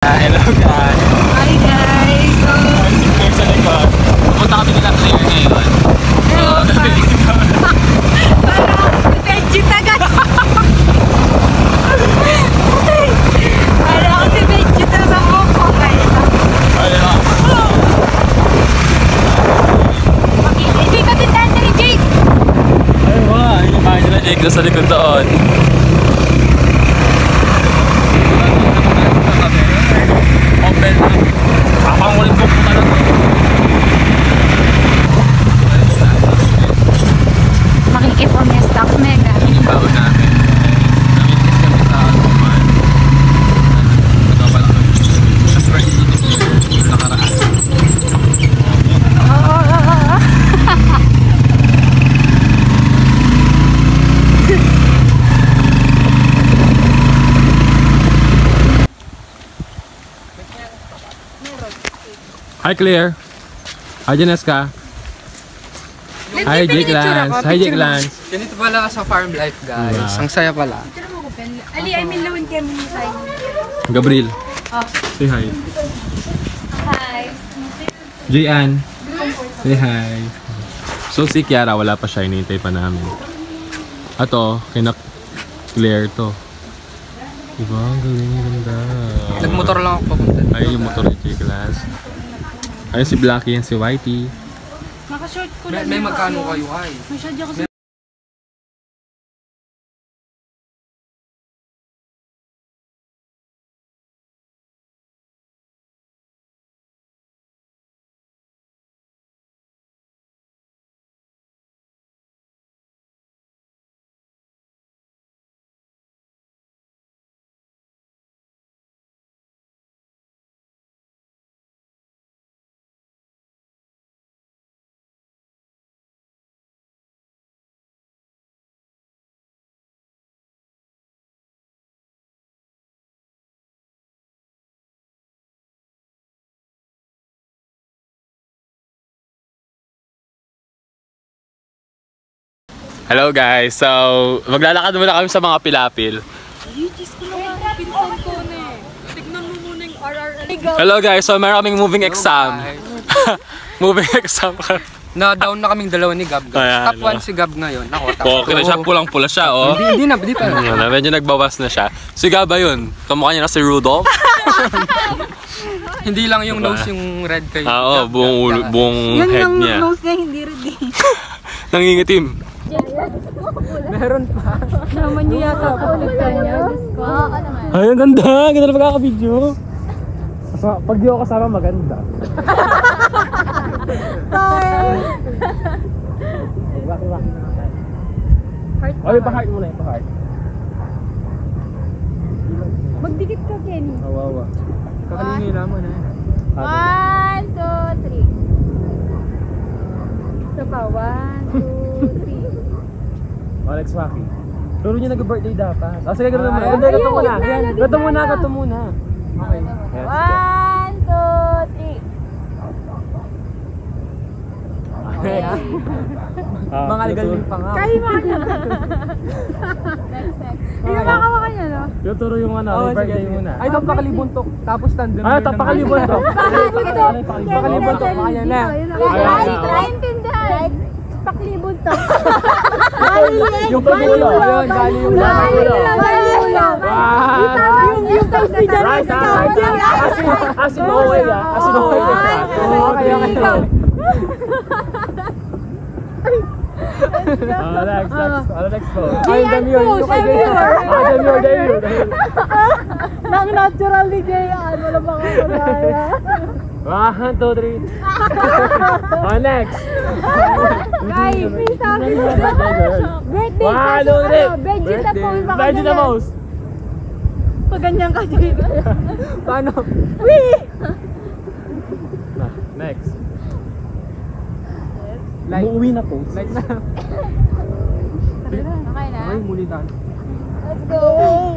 Hello guys! Hi guys! So, sa likod. Pupunta kami nila Claire ngayon. parang Vegeta guys! Parang si Vegeta sa buko guys. Hindi ka tindahan na ni Jake! Ay wow! Yung bahay nila Jake na sa likod doon. Open na. Papangulit ko po talaga. Makikipamiesta kami guys. Yung baon namin. Namitis kami sa Alpuman. Ito pa lang kami. Sa birthday dito nakaraan. Hi Claire. Hi Janeska. Hi Jake Lance. Hi Jake Lance. Ganito pala sa farm life guys. Wow. Ang saya pala. Ali, I mean lawin kami ni Sai. Gabriel. Say hi. Hi. Jian. Say hi. So si Kiara wala pa siya, hinihintay pa namin. Ato, kina Claire to. Diba? Ang galing, ganda. Nagmotor lang ako papunta. Ayun yung motor ni Jake Lance. Ayun si Blackie and si Whitey. Nakashort ko lang. May magkano kayo ay? Masyadyo ko sa... Hello guys, so maglalakad muna kami sa mga pilapil. Hello guys, so meron kaming moving exam. Moving exam. Na-down na kaming dalawa ni Gab. Ayan, Top 1 si Gab ngayon. Ako, top Okay na siya, pulang-pula siya oh. Hindi pa. Medyo nagbawas na siya. Si Gaba yun, kamukha niya na si Rudolph. Hindi lang yung nose yung red kay Oo, buong Yun head yung niya. nose niya, hindi rin eh. Nangingitim. Meron pa. Naman niyo yata ako ulit niya. Ay, ang ganda! Ganda na pagkaka-video. Pag di ako kasama, maganda. Sorry! Ay, pa-heart muna, pa-heart. Magdikit ka, Kenny. Awawa. Kakalingin naman eh. 1, 2, 3. Isa pa, 1, 2, 3. Alex Waki. Turo niya nag-birthday dapat. Sige, ganun naman. Ayun, Gato muna. gitna na, Gato gitna muna, na. gato muna. Okay. 1, 2, 3. Mga legal pa nga. Kayo mga niya. Yung makawa niya, no? Yung turo yung ano, birthday muna. Ay, tapakalibuntok. Tapos nandun. Ay, tapakalibuntok. Pakalibuntok. Ayan na. Ay, naintindihan. Paklibon to. Yung pagulo. Ayun, gali yung Paglibon. Yung si Right, right. As in Norway, As in Norway. Okay. Next po. Ay, dami yun. Nang natural ni Jay, wala bang kakulaya. 1, 2, 3. Next. Guys, may sa akin na birthday One, ka two, three. Vegeta po. Vegeta Mouse. Pag ganyan ka, Jay. Paano? Wee! Next. Like, Umuwi na po. like na. Okay na? Ay, muli tayo. Let's go!